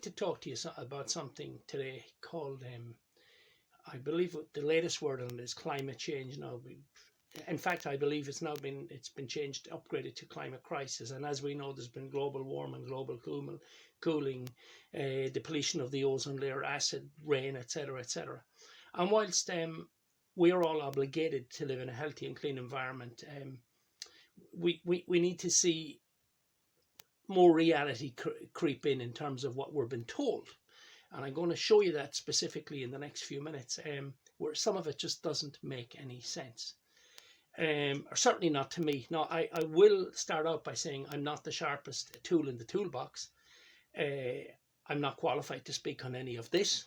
To talk to you about something today called, I believe the latest word on it is climate change now. In fact, I believe it's been changed, upgraded to climate crisis. And as we know, there's been global warming, global cooling, depletion of the ozone layer, acid rain, etc., etc. And whilst we are all obligated to live in a healthy and clean environment, we need to see more reality creep in terms of what we're being told. And I'm going to show you that specifically in the next few minutes, where some of it just doesn't make any sense. Or certainly not to me. Now, I will start out by saying I'm not the sharpest tool in the toolbox. I'm not qualified to speak on any of this.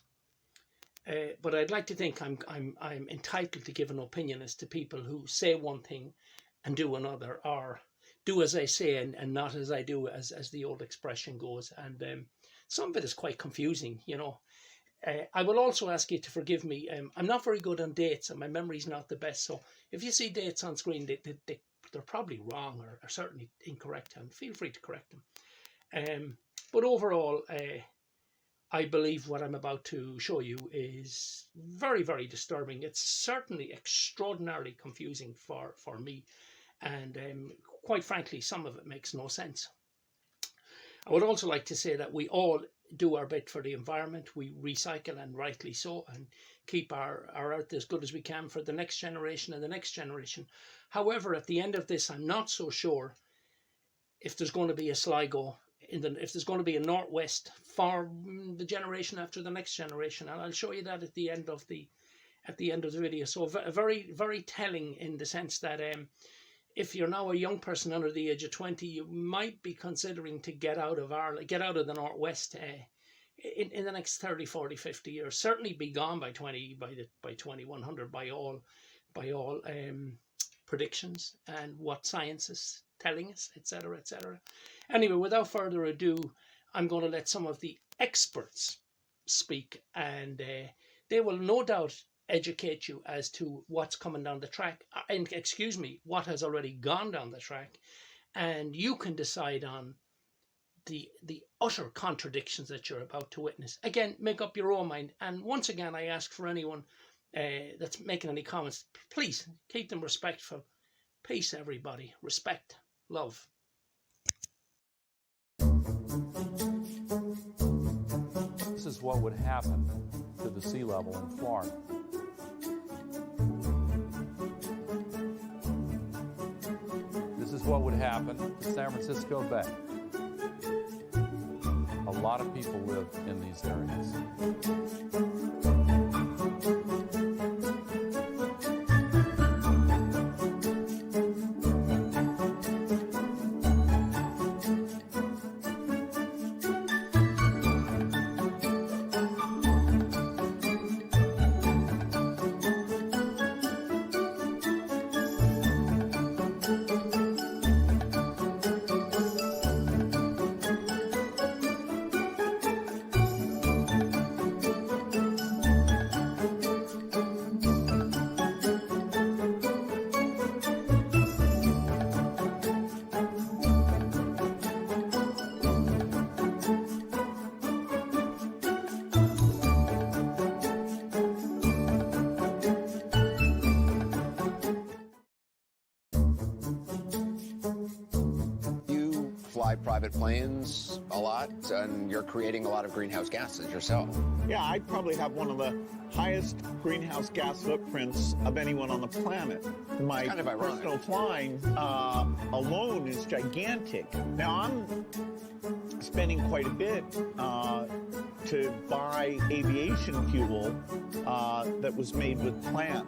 But I'd like to think I'm entitled to give an opinion as to people who say one thing and do another, or do as I say and not as I do, as the old expression goes. And some of it is quite confusing, you know. I will also ask you to forgive me. I'm not very good on dates and my memory's not the best. So if you see dates on screen, they're probably wrong or certainly incorrect, and feel free to correct them. But overall, I believe what I'm about to show you is very, very disturbing. It's certainly extraordinarily confusing for me. And quite frankly, some of it makes no sense. I would also like to say that we all do our bit for the environment. We recycle, and rightly so, and keep our earth as good as we can for the next generation and the next generation. However, at the end of this, I'm not so sure if there's going to be a Sligo, if there's going to be a Northwest for the generation after the next generation. And I'll show you that at the end of the video. So very, very telling in the sense that if you're now a young person under the age of 20, you might be considering to get out of Ireland, get out of the Northwest in the next 30, 40, 50 years. Certainly be gone by 2100 by all predictions and what science is telling us, etc., etc. Anyway, without further ado, I'm going to let some of the experts speak, and they will no doubt educate you as to what's coming down the track, and excuse me, what has already gone down the track, and you can decide on the utter contradictions that you're about to witness. Again, make up your own mind. And once again, I ask for anyone that's making any comments, please keep them respectful. Peace, everybody. Respect, love. This is what would happen to the sea level in Florida. This is what would happen to San Francisco Bay. A lot of people live in these areas. Private planes a lot, and you're creating a lot of greenhouse gases yourself. Yeah, I probably have one of the highest greenhouse gas footprints of anyone on the planet. My kind of personal flying alone is gigantic. Now, I'm spending quite a bit to buy aviation fuel that was made with plant.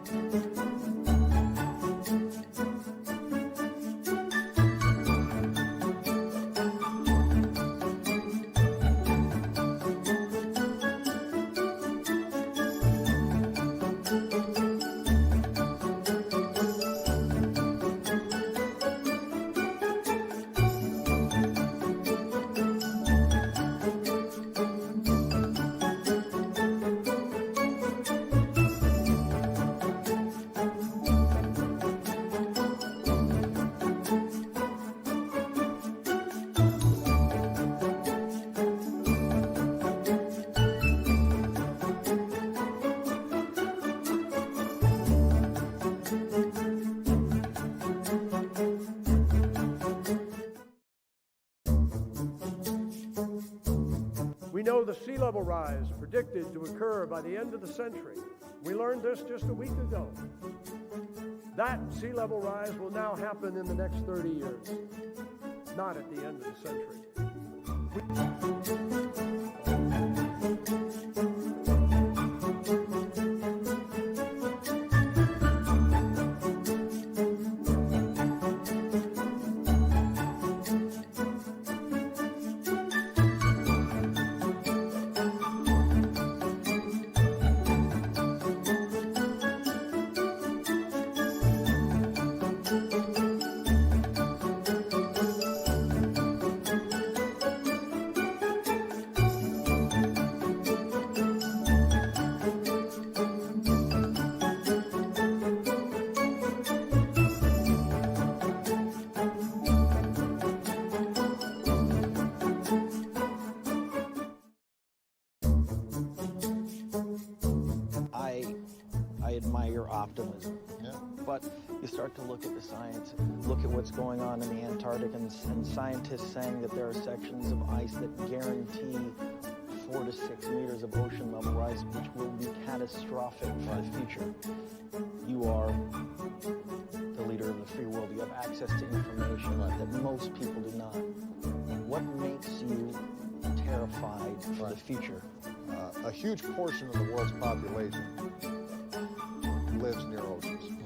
know the sea level rise predicted to occur by the end of the century. We learned this just a week ago. That sea level rise will now happen in the next 30 years, not at the end of the century. I admire your optimism, but you start to look at the science, look at what's going on in the Antarctic, and scientists saying that there are sections of ice that guarantee 4 to 6 meters of ocean level rise, which will be catastrophic for the future. You are the leader of the free world. You have access to information that most people do not. What makes you terrified for the future? A huge portion of the world's population lives near oceans.